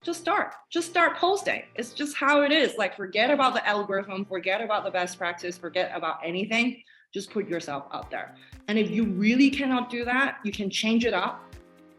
just start posting. It's just how it is. Like, forget about the algorithm, forget about the best practice, forget about anything. Just put yourself out there. And if you really cannot do that, you can change it up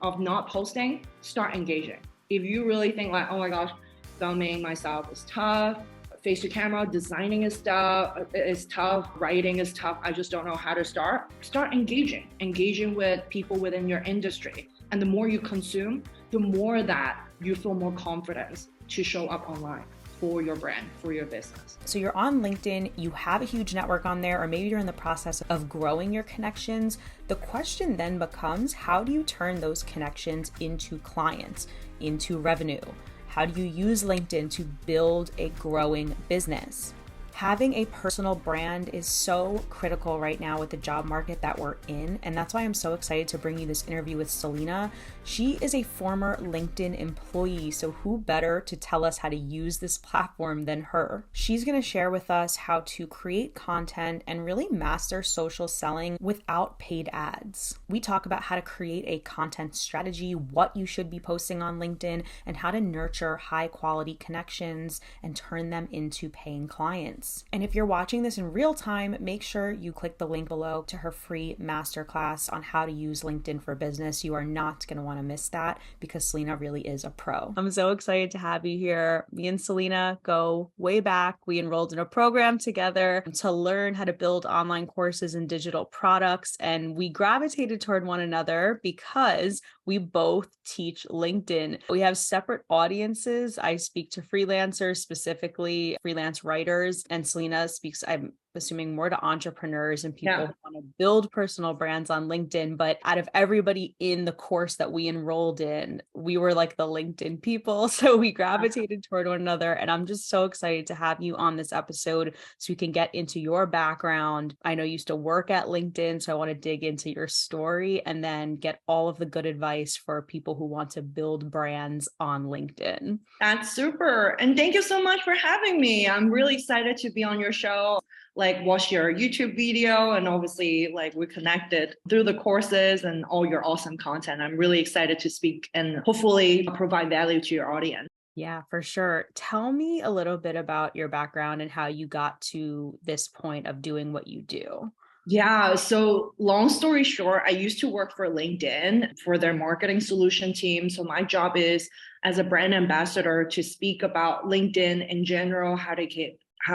of not posting, start engaging. If you really think like, oh my gosh, filming myself is tough, face to camera designing is tough, writing is tough, I just don't know how to start engaging with people within your industry. And the more you consume, the more that you feel more confidence to show up online for your brand, for your business. So you're on LinkedIn, you have a huge network on there, or maybe you're in the process of growing your connections. The question then becomes, how do you turn those connections into clients, into revenue? How do you use LinkedIn to build a growing business? Having a personal brand is so critical right now with the job market that we're in. And that's why I'm so excited to bring you this interview with Salina. She is a former LinkedIn employee, so who better to tell us how to use this platform than her? She's going to share with us how to create content and really master social selling without paid ads. We talk about how to create a content strategy, what you should be posting on LinkedIn, and how to nurture high quality connections and turn them into paying clients. And if you're watching this in real time, make sure you click the link below to her free masterclass on how to use LinkedIn for business. You are not going to want to miss that because Salina really is a pro. I'm so excited to have you here. Me and Salina go way back. We enrolled in a program together to learn how to build online courses and digital products. And we gravitated toward one another because we both teach LinkedIn. We have separate audiences. I speak to freelancers, specifically freelance writers, and Salina speaks, I'm assuming, more to entrepreneurs and people who want to build personal brands on LinkedIn. But out of everybody in the course that we enrolled in, we were like the LinkedIn people. So we gravitated toward one another. And I'm just so excited to have you on this episode so we can get into your background. I know you used to work at LinkedIn, so I want to dig into your story and then get all of the good advice for people who want to build brands on LinkedIn. That's super. And thank you so much for having me. I'm really excited to be on your show. Like, watch your YouTube video, and obviously like we connected through the courses and all your awesome content. I'm really excited to speak and hopefully provide value to your audience. Yeah, for sure. Tell me a little bit about your background and how you got to this point of doing what you do. Yeah, so long story short, I used to work for LinkedIn for their marketing solution team. So my job is, as a brand ambassador, to speak about LinkedIn in general, how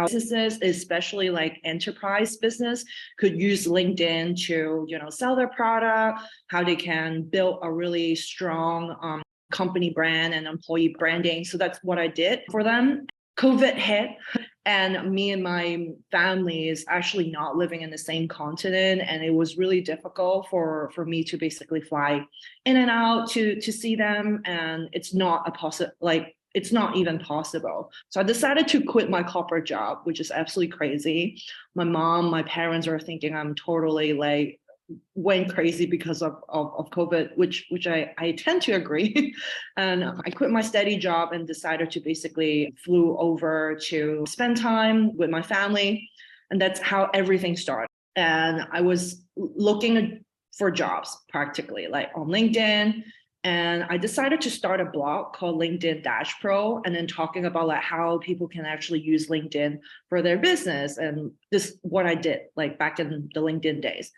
businesses, especially like enterprise business, could use LinkedIn to, sell their product, how they can build a really strong company brand and employee branding. So that's what I did for them. COVID hit, and me and my family is actually not living in the same continent, and it was really difficult for me to basically fly in and out to see them, and it's not it's not even possible. So I decided to quit my corporate job, which is absolutely crazy. My parents are thinking I'm totally like went crazy because of COVID, which I tend to agree. And I quit my steady job and decided to basically flew over to spend time with my family. And that's how everything started. And I was looking for jobs practically like on LinkedIn. And I decided to start a blog called LinkedIn Dash Pro, and then talking about like how people can actually use LinkedIn for their business. And this is what I did like back in the LinkedIn days.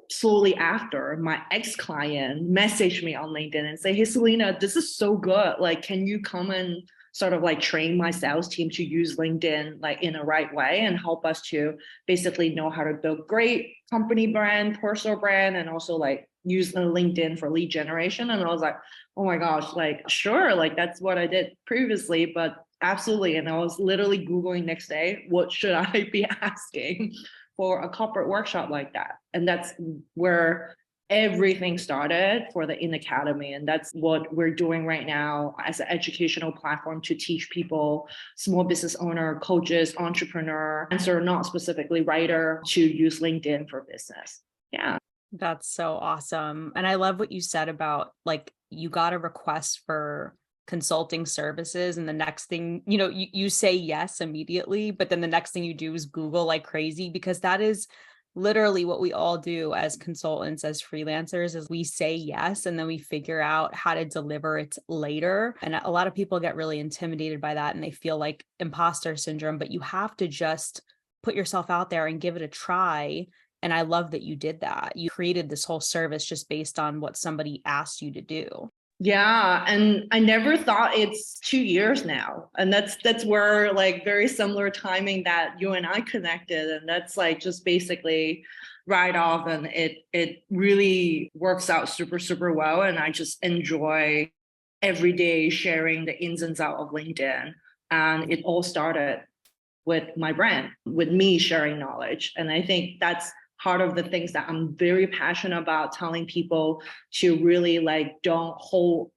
Slowly after, my ex-client messaged me on LinkedIn and say, hey, Salina, this is so good. Like, can you come and sort of like train my sales team to use LinkedIn like in a right way and help us to basically know how to build great company brand, personal brand, and also like use LinkedIn for lead generation. And I was like, oh my gosh, like, sure, like that's what I did previously, but absolutely. And I was literally Googling next day, what should I be asking for a corporate workshop like that? And that's where everything started for the In Academy. And that's what we're doing right now as an educational platform to teach people, small business owner, coaches, entrepreneur, and so not specifically writer, to use LinkedIn for business. Yeah. That's so awesome. And I love what you said about like, you got a request for consulting services, and the next thing, you say yes immediately, but then the next thing you do is Google like crazy, because that is Literally what we all do as consultants, as freelancers, is we say yes, and then we figure out how to deliver it later. And a lot of people get really intimidated by that and they feel like imposter syndrome, but you have to just put yourself out there and give it a try. And I love that you did that. You created this whole service just based on what somebody asked you to do. Yeah, and I never thought it's 2 years now. And that's where like very similar timing that you and I connected. And that's like just basically right off, and it really works out super, super well. And I just enjoy every day sharing the ins and outs of LinkedIn. And it all started with my brand, with me sharing knowledge. And I think that's part of the things that I'm very passionate about, telling people to really like don't hold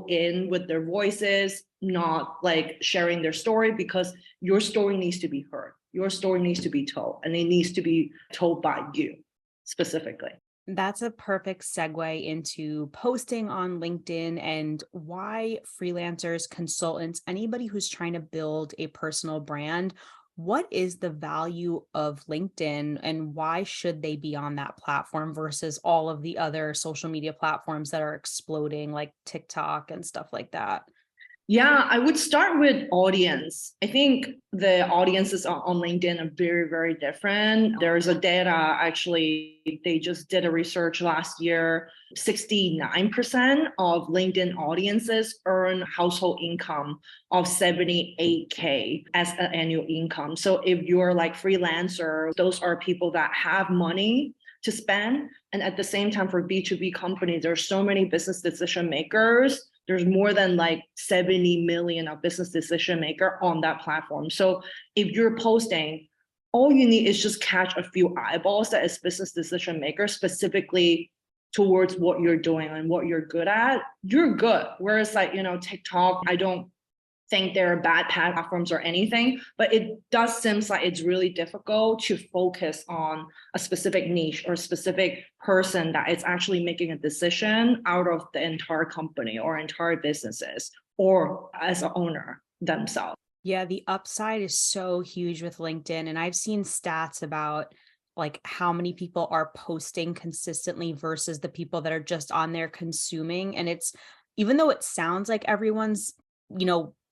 in with their voices, not like sharing their story, because your story needs to be heard. Your story needs to be told, and it needs to be told by you specifically. That's a perfect segue into posting on LinkedIn and why freelancers, consultants, anybody who's trying to build a personal brand, what is the value of LinkedIn and why should they be on that platform versus all of the other social media platforms that are exploding like TikTok and stuff like that? Yeah, I would start with audience. I think the audiences on LinkedIn are very, very different. There's a data, actually, they just did a research last year. 69% of LinkedIn audiences earn household income of 78K as an annual income. So if you're like freelancer, those are people that have money to spend. And at the same time, for B2B companies, there's so many business decision makers. There's more than like 70 million of business decision maker on that platform. So if you're posting, all you need is just catch a few eyeballs that is business decision maker specifically towards what you're doing and what you're good at, you're good. Whereas like, TikTok, I don't think they're bad platforms or anything, but it does seem like it's really difficult to focus on a specific niche or a specific person that is actually making a decision out of the entire company or entire businesses or as an owner themselves. Yeah, the upside is so huge with LinkedIn. And I've seen stats about like how many people are posting consistently versus the people that are just on there consuming. And it's, even though it sounds like everyone's,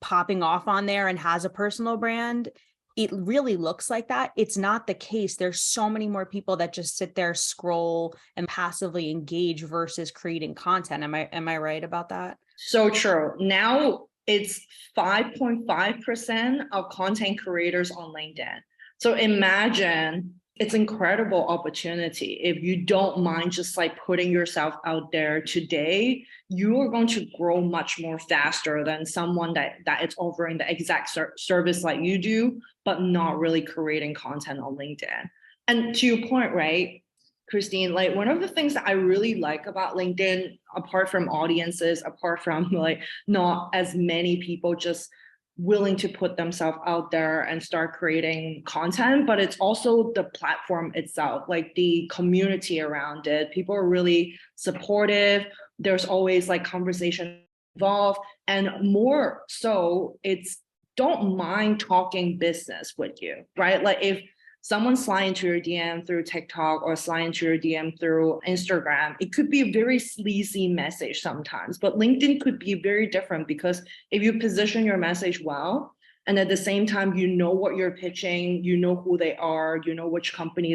popping off on there and has a personal brand, it really looks like that. It's not the case. There's so many more people that just sit there, scroll, and passively engage versus creating content. Am I right about that? So true. Now it's 5.5% of content creators on LinkedIn. So imagine, it's incredible opportunity. If you don't mind just like putting yourself out there today, you are going to grow much more faster than someone that is offering the exact service like you do, but not really creating content on LinkedIn. And to your point, right, Christine, like one of the things that I really like about LinkedIn, apart from audiences, apart from like not as many people just willing to put themselves out there and start creating content, but it's also the platform itself, like the community around it. People are really supportive. There's always like conversation involved, and more so it's don't mind talking business with you, right? Like if someone slide into your DM through TikTok or slide into your DM through Instagram, it could be a very sleazy message sometimes, but LinkedIn could be very different because if you position your message well, and at the same time, you know what you're pitching, you know who they are, you know which company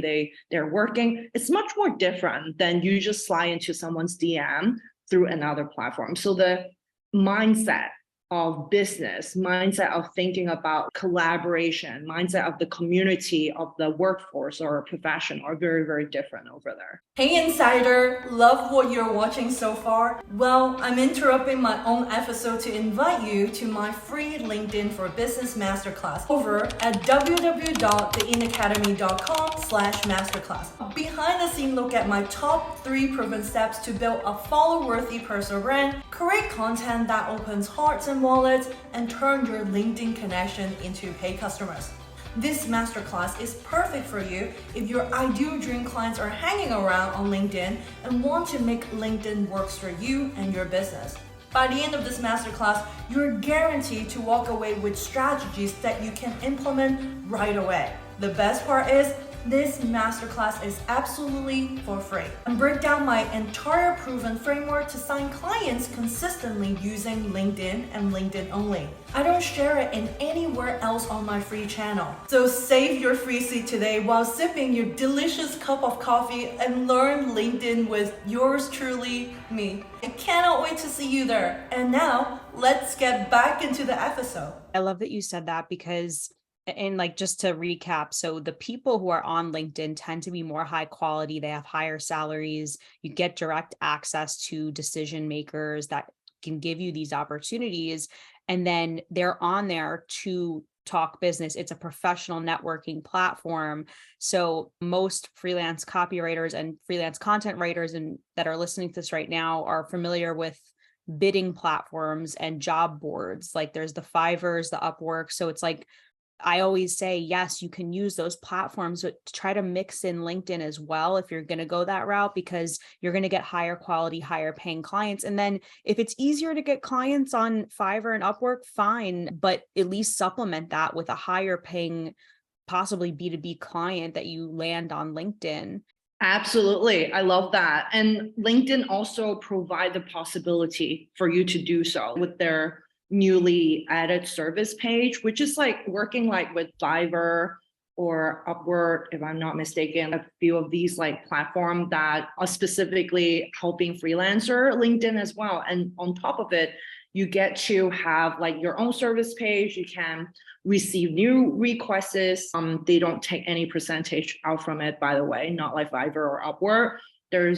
they're working, it's much more different than you just slide into someone's DM through another platform. So the mindset of business, mindset of thinking about collaboration, mindset of the community, of the workforce or profession are very, very different over there. Hey Insider, love what you're watching so far? Well, I'm interrupting my own episode to invite you to my free LinkedIn for Business Masterclass over at www.theinacademy.com/masterclass. Behind the scene look at my top 3 proven steps to build a follow-worthy personal brand, create content that opens hearts and wallets, and turn your LinkedIn connection into paid customers. This masterclass is perfect for you if your ideal dream clients are hanging around on LinkedIn and want to make LinkedIn works for you and your business. By the end of this masterclass, you're guaranteed to walk away with strategies that you can implement right away. The best part is, This masterclass is absolutely for free and break down my entire proven framework to sign clients consistently using LinkedIn and LinkedIn only. I don't share it in anywhere else on my free channel. So save your free seat today while sipping your delicious cup of coffee and learn LinkedIn with yours truly, me. I cannot wait to see you there. And now let's get back into the episode. I love that you said that because, and like just to recap, so the people who are on LinkedIn tend to be more high quality, they have higher salaries, you get direct access to decision makers that can give you these opportunities, and then they're on there to talk business. It's a professional networking platform. So most freelance copywriters and freelance content writers and that are listening to this right now are familiar with bidding platforms and job boards. Like there's the Fivers, the Upwork. So it's like, I always say, yes, you can use those platforms, but try to mix in LinkedIn as well if you're going to go that route, because you're going to get higher quality, higher paying clients. And then if it's easier to get clients on Fiverr and Upwork, fine, but at least supplement that with a higher paying, possibly B2B client that you land on LinkedIn. Absolutely. I love that. And LinkedIn also provide the possibility for you to do so with their newly added service page, which is like working like with Fiverr or Upwork, if I'm not mistaken, a few of these like platforms that are specifically helping freelancer, LinkedIn as well. And on top of it, you get to have like your own service page. You can receive new requests. They don't take any percentage out from it, by the way, not like Fiverr or Upwork.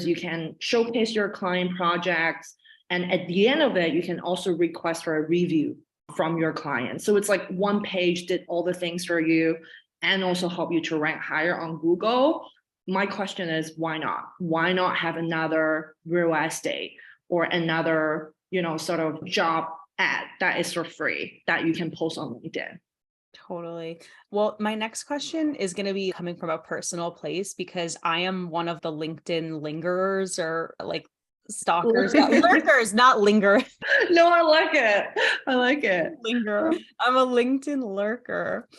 You can showcase your client projects. And at the end of it, you can also request for a review from your client. So it's like one page did all the things for you and also help you to rank higher on Google. My question is, why not? Why not have another real estate or another, sort of job ad that is for free that you can post on LinkedIn? Totally. Well, my next question is going to be coming from a personal place because I am one of the LinkedIn lingerers, or like stalkers. Lurkers, not linger. No, I like it. I like it. Linger. I'm a LinkedIn lurker.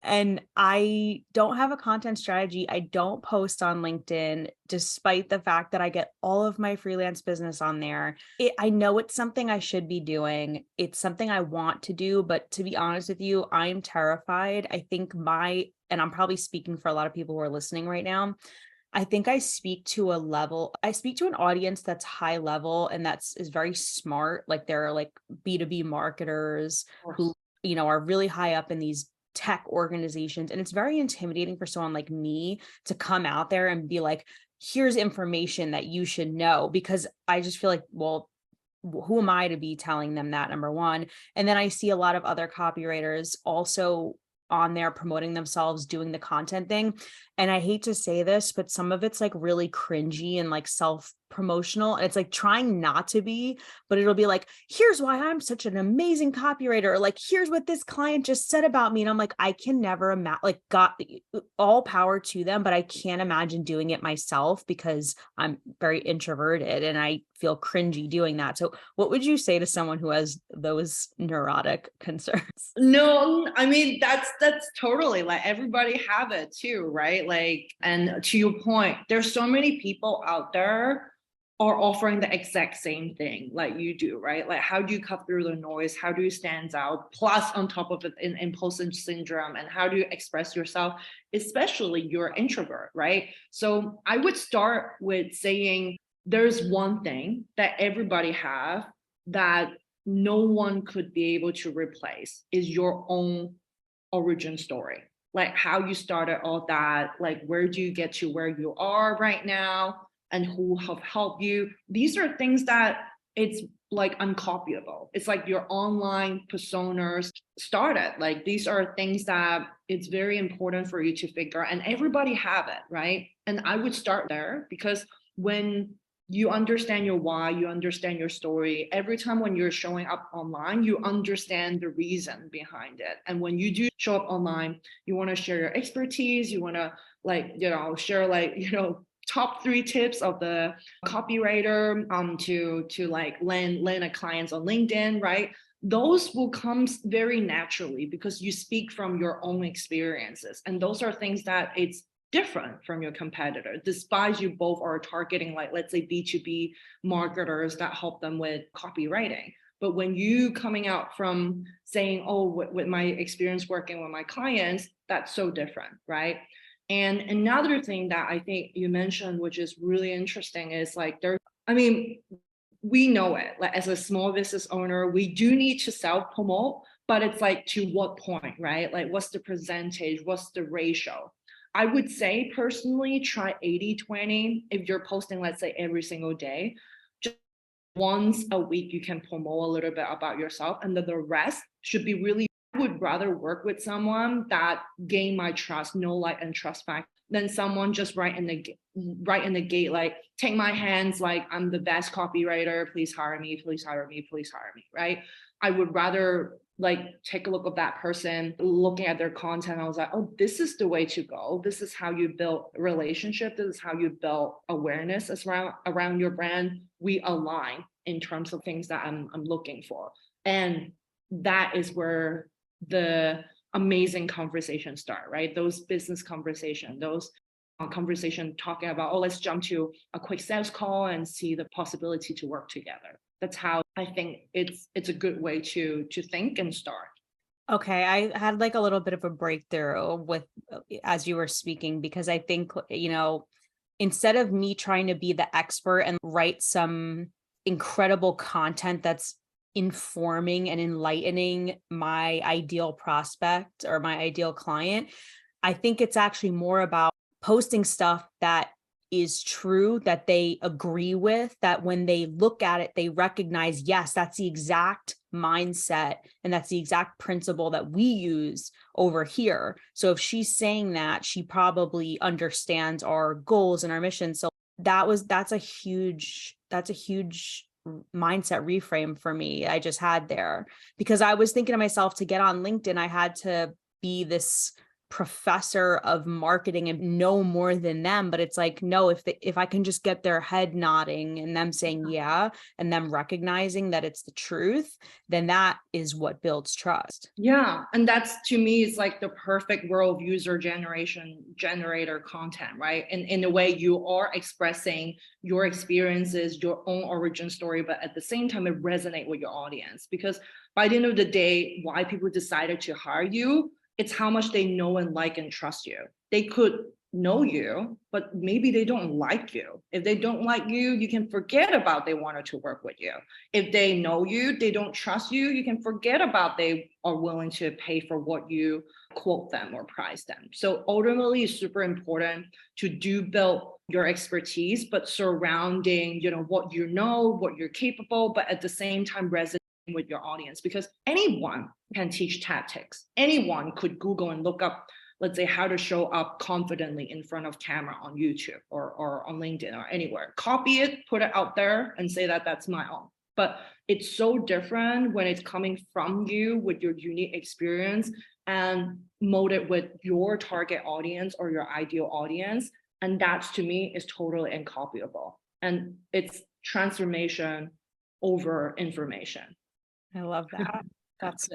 And I don't have a content strategy. I don't post on LinkedIn, despite the fact that I get all of my freelance business on there. I know it's something I should be doing. It's something I want to do. But to be honest with you, I'm terrified. I think and I'm probably speaking for a lot of people who are listening right now, I think I speak to an audience that's high level and is very smart. Like there are like B2B marketers who, are really high up in these tech organizations. And it's very intimidating for someone like me to come out there and be like, here's information that you should know, because I just feel like, well, who am I to be telling them that, number one? And then I see a lot of other copywriters also on there promoting themselves, doing the content thing. And I hate to say this, but some of it's like really cringy and like self-promotional. And it's like trying not to be, but it'll be like, here's why I'm such an amazing copywriter. Or like, here's what this client just said about me. And I'm like, I can never imagine, like, got all power to them, but I can't imagine doing it myself because I'm very introverted and I feel cringy doing that. So what would you say to someone who has those neurotic concerns? No, I mean, that's totally like everybody have it too, right? Like, and to your point, there's so many people out there are offering the exact same thing like you do, right? Like, how do you cut through the noise? How do you stand out? Plus, on top of it, in imposter syndrome, and how do you express yourself, especially you're an introvert, right? So I would start with saying there's one thing that everybody have that no one could be able to replace is your own origin story. Like how you started all that, like where do you get to where you are right now and who have helped you. These are things that it's like uncopyable. It's like your online personas started. Like these are things that it's very important for you to figure out, and everybody have it, right? And I would start there, because when you understand your why, you understand your story. Every time when you're showing up online, you understand the reason behind it. And when you do show up online, you want to share your expertise. You want to share top 3 tips of the copywriter to like land a clients on LinkedIn, right? Those will come very naturally because you speak from your own experiences. And those are things that it's different from your competitor, despite you both are targeting, like, let's say B2B marketers that help them with copywriting. But when you coming out from saying, oh, with my experience working with my clients, that's so different, right? And another thing that I think you mentioned, which is really interesting, is like we know it, like as a small business owner, we do need to self promote, but it's like, to what point, right? Like, what's the percentage? What's the ratio? I would say personally, try 80-20. If you're posting, let's say, every single day, just once a week, you can promote a little bit about yourself. And then the rest should be really, I would rather work with someone that gain my trust, know, like, and trust factor, than someone just right in the gate, like, take my hands, like, I'm the best copywriter, please hire me, please hire me, please hire me, right? I would rather like take a look at that person, looking at their content. I was like, oh, this is the way to go. This is how you build a relationship. This is how you build awareness around your brand. We align in terms of things that I'm looking for. And that is where the amazing conversations start, right? Those business conversations, those conversation talking about, oh, let's jump to a quick sales call and see the possibility to work together. That's how I think it's a good way to think and start. Okay, I had like a little bit of a breakthrough with as you were speaking, because I think, instead of me trying to be the expert and write some incredible content that's informing and enlightening my ideal prospect or my ideal client, I think it's actually more about posting stuff that is true, that they agree with, that when they look at it, they recognize, yes, that's the exact mindset and that's the exact principle that we use over here. So if she's saying that, she probably understands our goals and our mission. So that's a huge mindset reframe for me I just had there, because I was thinking to myself, to get on LinkedIn, I had to be this professor of marketing and know more than them. But it's like, no, if I can just get their head nodding and them saying yeah, and them recognizing that it's the truth, then that is what builds trust. Yeah, and that's, to me, is like the perfect world user generator content, right? And in a way, you are expressing your experiences, your own origin story, but at the same time, it resonates with your audience. Because by the end of the day, why people decided to hire you, it's how much they know and like and trust you. They could know you, but maybe they don't like you. If they don't like you, you can forget about they wanted to work with you. If they know you, they don't trust you, you can forget about they are willing to pay for what you quote them or price them. So ultimately, it's super important to build your expertise, but surrounding, what you know, what you're capable, but at the same time resonate with your audience, because anyone can teach tactics. Anyone could Google and look up, let's say, how to show up confidently in front of camera on YouTube or on LinkedIn or anywhere. Copy it, put it out there and say that that's my own. But it's so different when it's coming from you with your unique experience and mold it with your target audience or your ideal audience. And that, to me, is totally uncopyable. And it's transformation over information. I love that. That's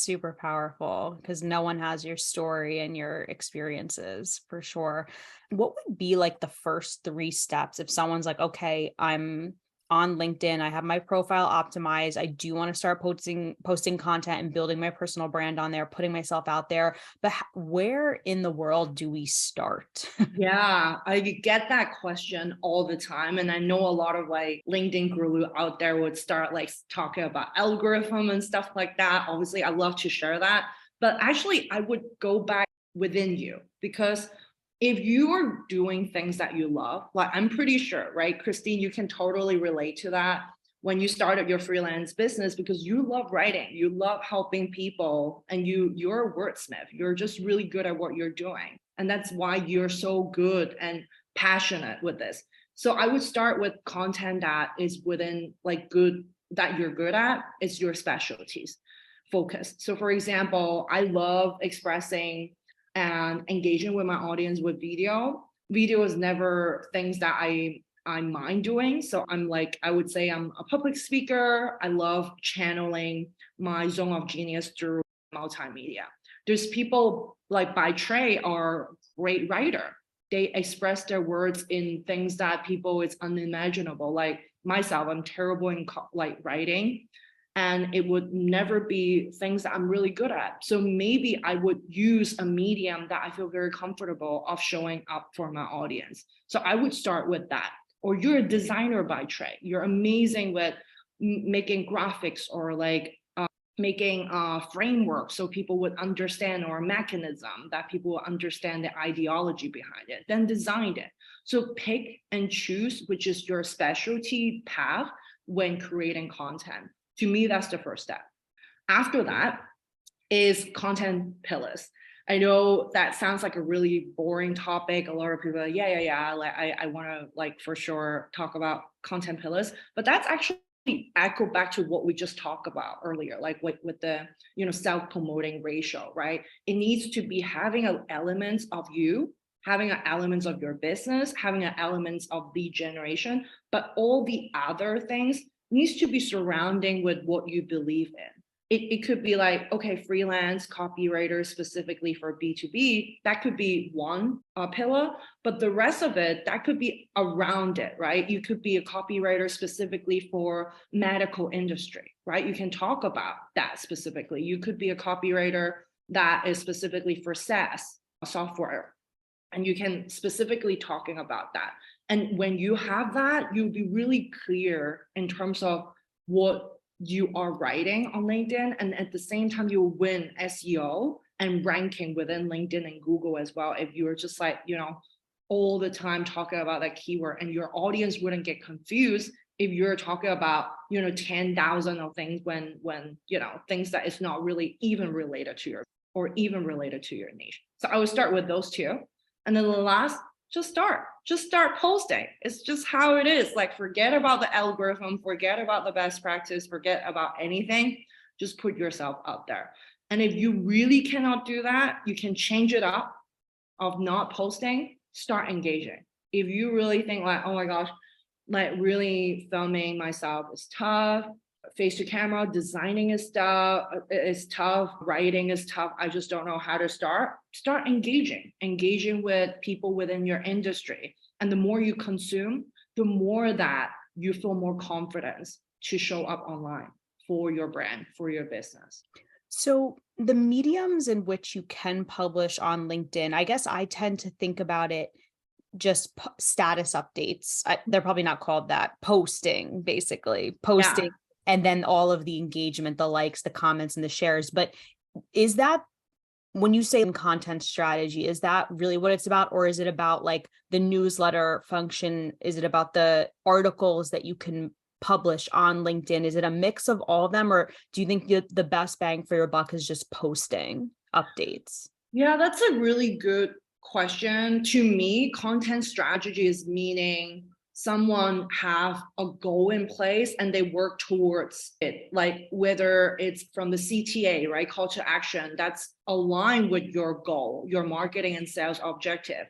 super powerful, because no one has your story and your experiences, for sure. What would be like the first 3 steps if someone's like, okay, I'm on LinkedIn, I have my profile optimized, I do want to start posting content and building my personal brand on there, putting myself out there, but where in the world do we start? Yeah, I get that question all the time. And I know a lot of like LinkedIn guru out there would start like talking about algorithm and stuff like that. Obviously, I love to share that. But actually, I would go back within you, because if you are doing things that you love, like I'm pretty sure, right, Christine, you can totally relate to that when you started your freelance business, because you love writing, you love helping people, and you're a wordsmith. You're just really good at what you're doing. And that's why you're so good and passionate with this. So I would start with content that is within like that you're good at, is your specialties focus. So for example, I love expressing and engaging with my audience with video. Video is never things that I mind doing. So I would say I'm a public speaker. I love channeling my zone of genius through multimedia. There's people like by trade are great writer. They express their words in things that people it's unimaginable. Like myself, I'm terrible in like writing, and it would never be things that I'm really good at. So maybe I would use a medium that I feel very comfortable of showing up for my audience. So I would start with that. Or you're a designer by trade. You're amazing with making graphics or like making a framework so people would understand, or a mechanism that people will understand the ideology behind it, then design it. So pick and choose which is your specialty path when creating content. To me, that's the first step. After that is content pillars. I know that sounds like a really boring topic. A lot of people are like, yeah. Like I want to like for sure talk about content pillars, but that's actually echo back to what we just talked about earlier, like with the self-promoting ratio, right? It needs to be having an element of you, having an element of your business, having an element of lead generation, but all the other things needs to be surrounding with what you believe in. It could be like, okay, freelance copywriter specifically for B2B, that could be one pillar, but the rest of it, that could be around it, right? You could be a copywriter specifically for medical industry, right? You can talk about that specifically. You could be a copywriter that is specifically for SaaS software, and you can specifically talking about that. And when you have that, you'll be really clear in terms of what you are writing on LinkedIn, and at the same time you'll win SEO and ranking within LinkedIn and Google as well. If you're just like, all the time talking about that keyword, and your audience wouldn't get confused if you're talking about, 10,000 of things when things that is not really even related to your niche. So I would start with those two. And then the last, just start posting. It's just how it is. Like, forget about the algorithm, forget about the best practice, forget about anything. Just put yourself out there. And if you really cannot do that, you can change it up of not posting, start engaging. If you really think like, oh my gosh, like really filming myself is tough, face to camera designing is tough, writing is tough, I just don't know how to start engaging with people within your industry. And the more you consume, the more that you feel more confidence to show up online for your brand, for your business. So the mediums in which you can publish on LinkedIn, I guess I tend to think about it just status updates. They're probably not called that. Posting. Yeah. And then all of the engagement, the likes, the comments, and the shares. But is that, when you say content strategy, is that really what it's about? Or is it about like the newsletter function? Is it about the articles that you can publish on LinkedIn? Is it a mix of all of them? Or do you think the best bang for your buck is just posting updates? Yeah, that's a really good question. To me, content strategy is meaning someone have a goal in place and they work towards it, like whether it's from the CTA, right, call to action, that's aligned with your goal, your marketing and sales objective.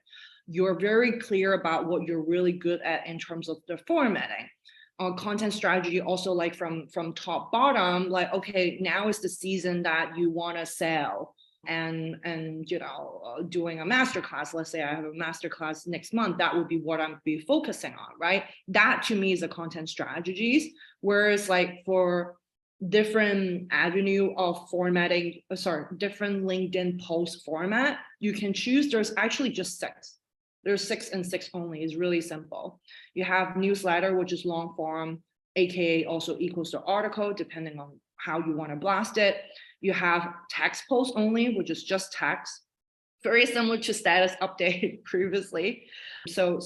You're very clear about what you're really good at in terms of the formatting. Content strategy also, like from top bottom, like, okay, now is the season that you want to sell and doing a masterclass. Let's say I have a masterclass next month, that would be what I'm be focusing on, right? That to me is the content strategies. Whereas like for different avenue of formatting, different LinkedIn post format, you can choose. There's actually just 6. There's 6 and 6 only. It's really simple. You have newsletter, which is long form, aka also equals to article, depending on how you want to blast it. You have text post only, which is just text, very similar to status update previously. So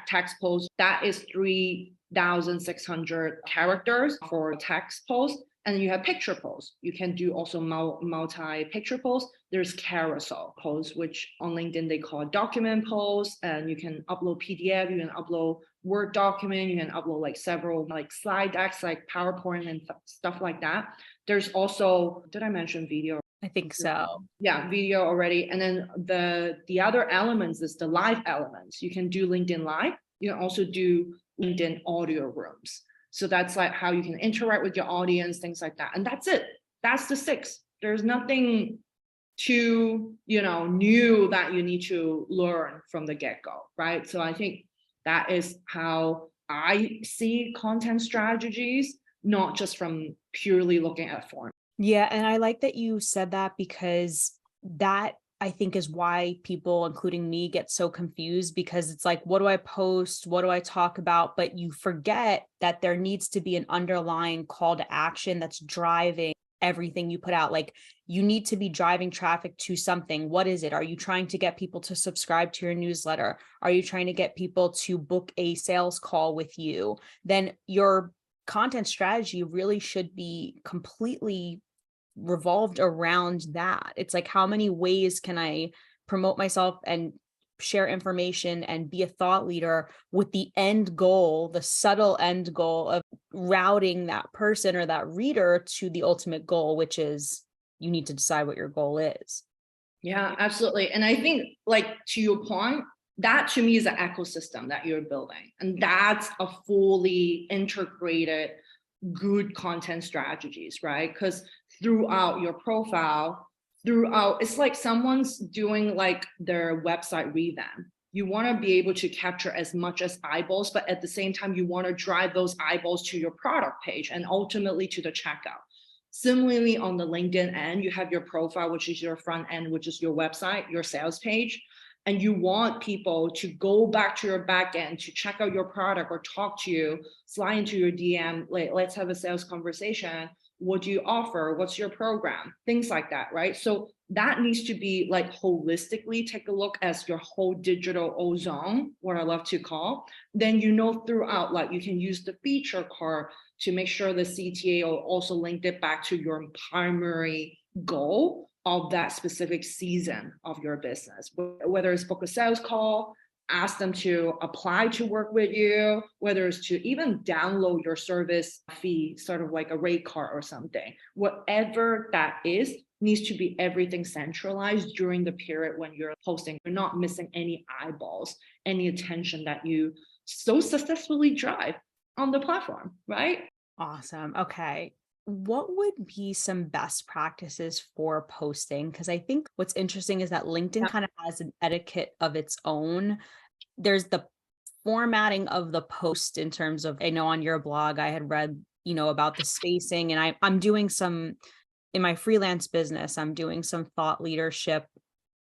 text post, that is 3,600 characters for text post. And then you have picture posts. You can do also multi-picture posts. There's carousel posts, which on LinkedIn they call document posts. And you can upload PDF, you can upload Word document, you can upload like several like slide decks, like PowerPoint and stuff like that. There's also, did I mention video? I think so. Yeah, video already. And then the other elements is the live elements. You can do LinkedIn Live. You can also do LinkedIn audio rooms. So that's like how you can interact with your audience, things like that. And that's it. That's the 6. There's nothing too, new that you need to learn from the get-go, right? So I think that is how I see content strategies, not just from purely looking at form. Yeah, and I like that you said that, because that I think is why people, including me, get so confused, because it's like, what do I post? What do I talk about? But you forget that there needs to be an underlying call to action that's driving everything you put out. Like, you need to be driving traffic to something. What is it? Are you trying to get people to subscribe to your newsletter? Are you trying to get people to book a sales call with you? Then your content strategy really should be completely revolved around that. It's like, how many ways can I promote myself and share information and be a thought leader, with the end goal, the subtle end goal of routing that person or that reader to the ultimate goal, which is you need to decide what your goal is. Yeah, absolutely. And I think, like, to your point, that to me is an ecosystem that you're building. And that's a fully integrated, good content strategies, right? Because throughout your profile, it's like someone's doing like their website revamp. You want to be able to capture as much as eyeballs, but at the same time, you want to drive those eyeballs to your product page and ultimately to the checkout. Similarly, on the LinkedIn end, you have your profile, which is your front end, which is your website, your sales page. And you want people to go back to your back end to check out your product or talk to you, slide into your DM, like, let's have a sales conversation. What do you offer? What's your program? Things like that, right? So that needs to be like holistically take a look as your whole digital ozone, what I love to call. Then throughout, like, you can use the feature card to make sure the CTA will also link it back to your primary goal of that specific season of your business, whether it's book a sales call, ask them to apply to work with you, whether it's to even download your service fee, sort of like a rate card or something. Whatever that is, needs to be everything centralized during the period when you're posting. You're not missing any eyeballs, any attention that you so successfully drive on the platform, right? Awesome. Okay. What would be some best practices for posting? Because I think what's interesting is that LinkedIn kind of has an etiquette of its own. There's the formatting of the post, in terms of, I know on your blog, I had read, about the spacing, and I'm doing some, in my freelance business, I'm doing some thought leadership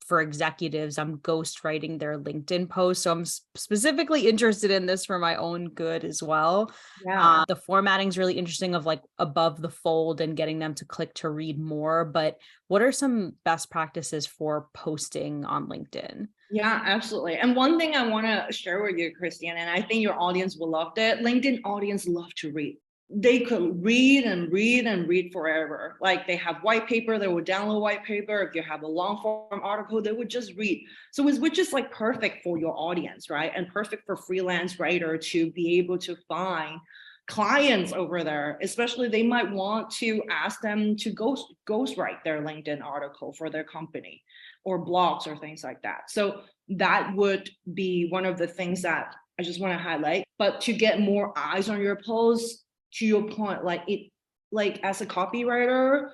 for executives. I'm ghostwriting their LinkedIn posts. So I'm specifically interested in this for my own good as well. Yeah. The formatting is really interesting, of like above the fold and getting them to click to read more. But what are some best practices for posting on LinkedIn? Yeah, absolutely. And one thing I want to share with you, Christian, and I think your audience will love that. LinkedIn audience love to read. They could read and read and read forever. Like, they have white paper, they would download white paper. If you have a long form article, they would just read. So which is like perfect for your audience, right? And perfect for freelance writer to be able to find clients over there. Especially, they might want to ask them to ghostwrite their LinkedIn article for their company or blogs or things like that. So that would be one of the things that I just want to highlight. But to get more eyes on your posts, to your point, like as a copywriter,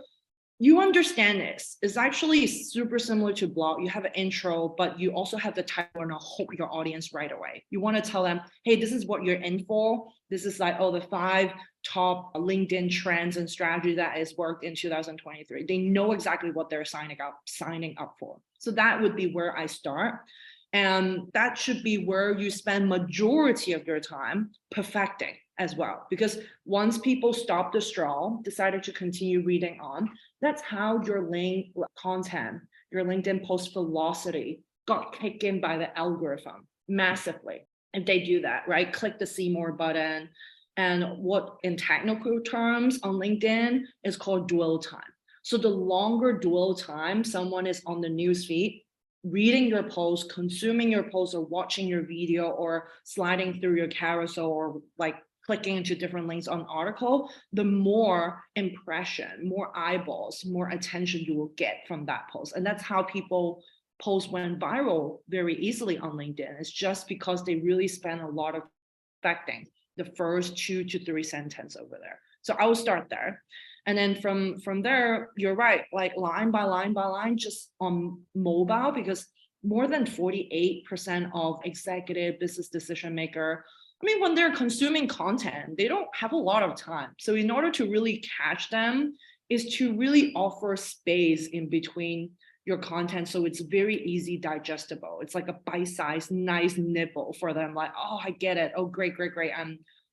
you understand this. It's actually super similar to blog. You have an intro, but you also have the title and hook your audience right away. You want to tell them, hey, this is what you're in for. This is like, the 5 top LinkedIn trends and strategy that has worked in 2023. They know exactly what they're signing up for. So that would be where I start. And that should be where you spend majority of your time perfecting as well. Because once people stop the scroll, decided to continue reading on, that's how your link content, your LinkedIn post velocity got kicked in by the algorithm massively. If they do that, right? Click the see more button. And what in technical terms on LinkedIn is called dwell time. So the longer dwell time someone is on the newsfeed, reading your post, consuming your post, or watching your video, or sliding through your carousel, or like clicking into different links on article, the more impression, more eyeballs, more attention you will get from that post. And that's how people posts went viral very easily on LinkedIn. It's just because they really spend a lot of perfecting the first 2 to 3 sentences over there. So I will start there. And then from there, you're right, like line by line by line, just on mobile, because more than 48% of executive business decision maker, I mean, when they're consuming content, they don't have a lot of time. So in order to really catch them, is to really offer space in between your content, so it's very easy digestible. It's like a bite-sized, nice nibble for them. Like, oh, I get it. Oh, great, great, great.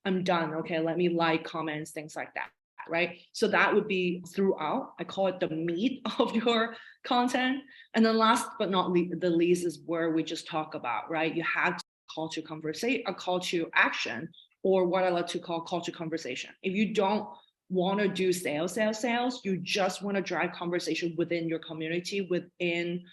I'm done. Okay, let me like, comments, things like that. Right. So that would be throughout. I call it the meat of your content. And then last but not the least is where we just talk about, right? You have to call to conversation, a call to action, or what I like to call call to conversation. If you don't want to do sales, you just want to drive conversation within your community, within,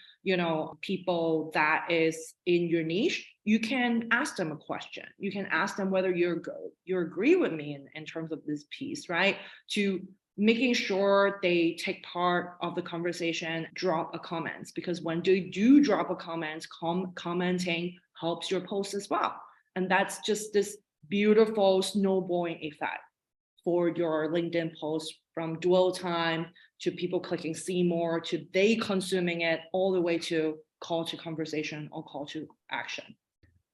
people that is in your niche, you can ask them a question. You can ask them whether you agree with me in terms of this piece, right? To making sure they take part of the conversation, drop a comments, because when they do drop a comments, commenting helps your post as well. And that's just this beautiful snowballing effect for your LinkedIn post, from dwell time to people clicking see more to they consuming it, all the way to call to conversation or call to action.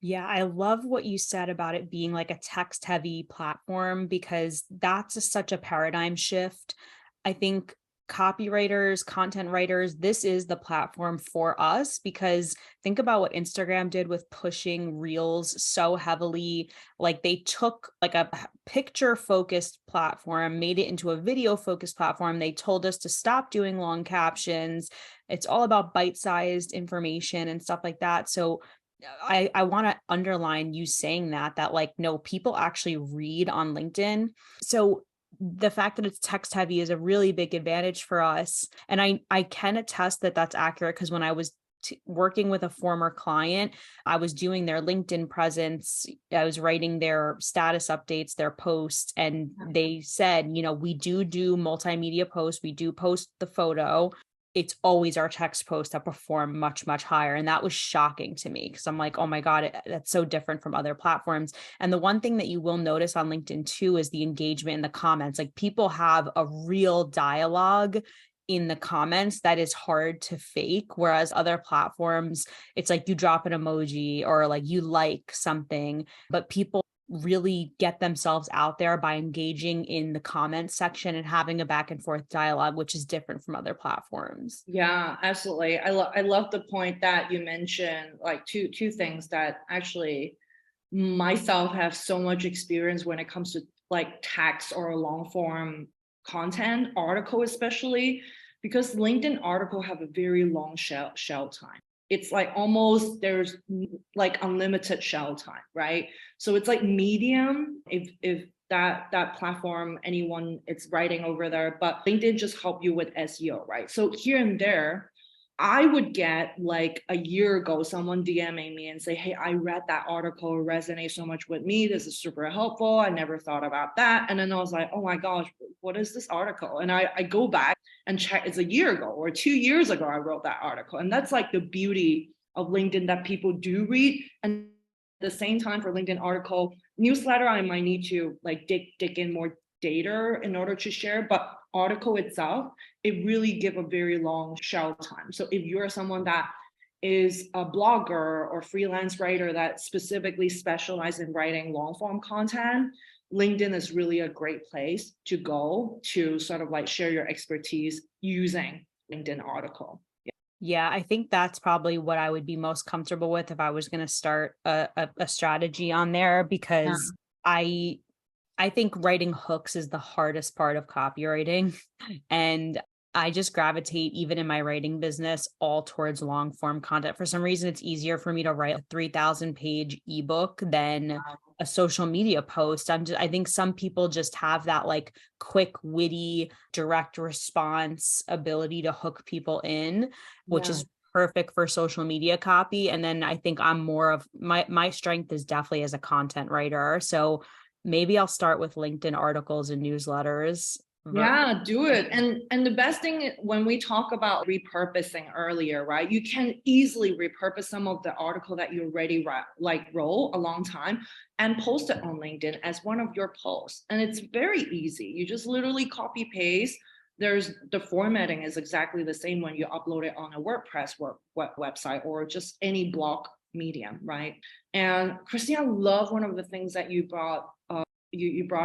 Yeah, I love what you said about it being like a text heavy platform, because that's such a paradigm shift. I think copywriters, content writers, this is the platform for us, because think about what Instagram did with pushing reels so heavily. Like they took like a picture focused platform, made it into a video focused platform. They told us to stop doing long captions. It's all about bite-sized information and stuff like that. So I want to underline you saying that like, no, people actually read on LinkedIn. So the fact that it's text heavy is a really big advantage for us. And I can attest that that's accurate, because when I was working with a former client, I was doing their LinkedIn presence. I was writing their status updates, their posts, and they said, we do multimedia posts. We do post the photo. It's always our text posts that perform much, much higher. And that was shocking to me, because I'm like, oh my God, that's so different from other platforms. And the one thing that you will notice on LinkedIn too is the engagement in the comments. Like people have a real dialogue in the comments that is hard to fake. Whereas other platforms, it's like you drop an emoji or like you like something, but people really get themselves out there by engaging in the comment section and having a back and forth dialogue, which is different from other platforms. Yeah, absolutely. I love the point that you mentioned, like two things that actually myself have so much experience when it comes to like text or long form content, article especially, because LinkedIn article have a very long shell time. It's like almost there's like unlimited shell time, right? So it's like medium if that platform, anyone it's writing over there, but LinkedIn just help you with SEO, right? So here and there, I would get like a year ago, someone DMing me and say, hey, I read that article, it resonates so much with me. This is super helpful. I never thought about that. And then I was like, oh my gosh, what is this article? And I go back and check, it's a year ago or 2 years ago, I wrote that article. And that's like the beauty of LinkedIn, that people do read. And at the same time, for LinkedIn article, newsletter, I might need to like dig in more data in order to share, but article itself, it really give a very long shell time. So if you're someone that is a blogger or freelance writer that specifically specializes in writing long form content, LinkedIn is really a great place to go to sort of like share your expertise using LinkedIn article. Yeah, I think that's probably what I would be most comfortable with if I was going to start a strategy on there, because I think writing hooks is the hardest part of copywriting. And I just gravitate, even in my writing business, all towards long form content. For some reason, it's easier for me to write a 3,000 page ebook than a social media post. I think some people just have that like quick, witty, direct response ability to hook people in, which is perfect for social media copy. And then I think I'm more of my strength is definitely as a content writer. So maybe I'll start with LinkedIn articles and newsletters. Yeah, do it. And the best thing when we talk about repurposing earlier, right? You can easily repurpose some of the article that you already wrote a long time and post it on LinkedIn as one of your posts. And it's very easy. You just literally copy paste. There's the formatting is exactly the same when you upload it on a WordPress website or just any blog medium, right? And Christine, I love one of the things that you brought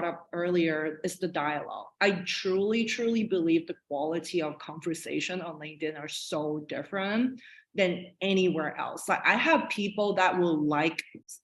up earlier is the dialogue. I truly, truly believe the quality of conversation on LinkedIn are so different than anywhere else. Like I have people that will like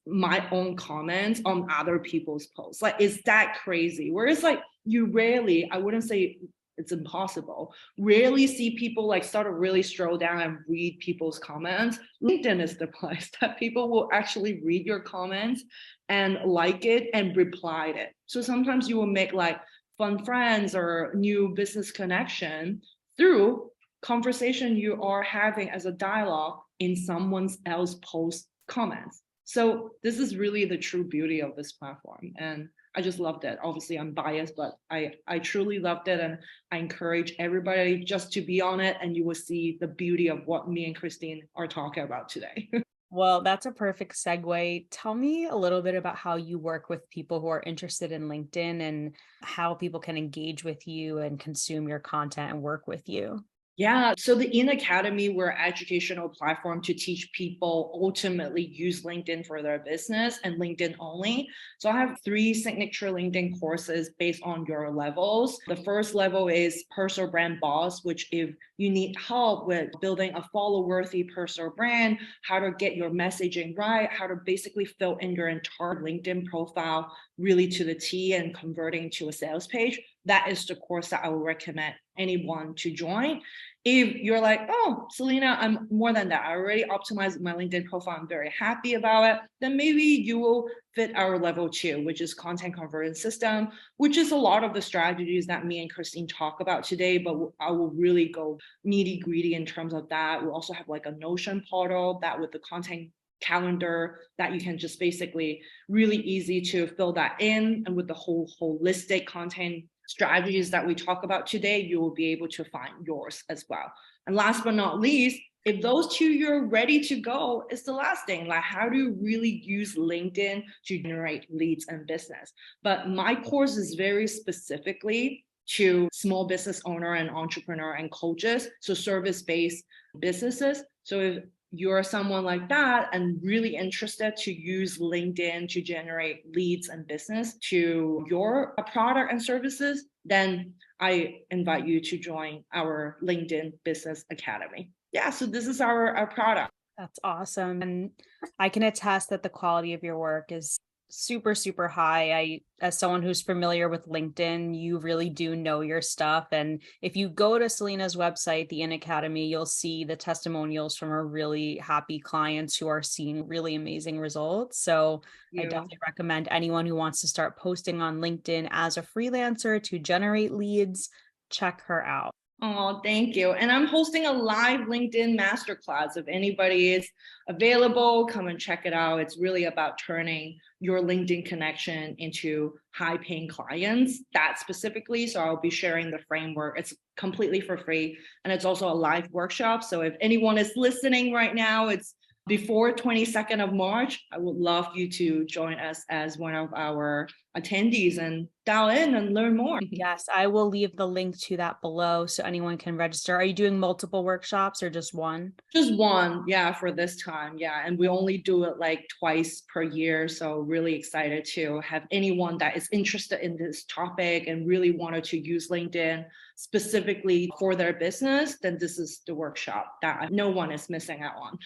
my own comments on other people's posts. Like, is that crazy? Whereas like you rarely, I wouldn't say it's impossible, rarely see people like start to really stroll down and read people's comments. LinkedIn is the place that people will actually read your comments and like it and reply it. So sometimes you will make like fun friends or new business connection through conversation you are having as a dialogue in someone else post comments. So this is really the true beauty of this platform. And I just loved it. Obviously, I'm biased, but I truly loved it. And I encourage everybody just to be on it and you will see the beauty of what me and Christine are talking about today. Well, that's a perfect segue. Tell me a little bit about how you work with people who are interested in LinkedIn and how people can engage with you and consume your content and work with you. Yeah, so the In Academy, we're an educational platform to teach people ultimately use LinkedIn for their business and LinkedIn only. So I have 3 signature LinkedIn courses based on your levels. The first level is Personal Brand Boss, which if you need help with building a follow-worthy personal brand, how to get your messaging right, how to basically fill in your entire LinkedIn profile really to the T and converting to a sales page. That is the course that I would recommend anyone to join. If you're like, oh, Salina, I'm more than that. I already optimized my LinkedIn profile. I'm very happy about it. Then maybe you will fit our level 2, which is content conversion system, which is a lot of the strategies that me and Christine talk about today, but I will really go nitty gritty in terms of that. We also have like a Notion portal that with the content calendar that you can just basically really easy to fill that in. And with the whole holistic content strategies that we talk about today, you will be able to find yours as well. And last but not least, if those 2 you're ready to go, is the last thing, like how do you really use LinkedIn to generate leads and business? But my course is very specifically to small business owner and entrepreneur and coaches, so service-based businesses. So if you're someone like that and really interested to use LinkedIn to generate leads and business to your product and services, then I invite you to join our LinkedIn Business Academy. Yeah, so this is our product. That's awesome. And I can attest that the quality of your work is super, super high. As someone who's familiar with LinkedIn, you really do know your stuff. And if you go to Salina's website, the In Academy, you'll see the testimonials from her really happy clients who are seeing really amazing results. So I definitely recommend anyone who wants to start posting on LinkedIn as a freelancer to generate leads, check her out. Oh, thank you. And I'm hosting a live LinkedIn masterclass. If anybody is available, come and check it out. It's really about turning your LinkedIn connection into high-paying clients, that specifically. So I'll be sharing the framework. It's completely for free. And it's also a live workshop. So if anyone is listening right now, it's before 22nd of March. I would love you to join us as one of our attendees and dial in and learn more. Yes, I will leave the link to that below so anyone can register. Are you doing multiple workshops or just one? Just one, yeah, for this time. Yeah. And we only do it like twice per year. So really excited to have anyone that is interested in this topic and really wanted to use LinkedIn specifically for their business, then this is the workshop that no one is missing out on.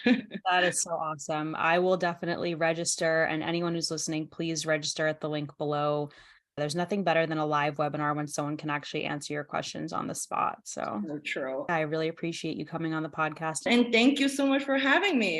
That is so awesome. I will definitely register, and anyone who's listening, please register at the link below. There's nothing better than a live webinar when someone can actually answer your questions on the spot. So true. I really appreciate you coming on the podcast. And thank you so much for having me.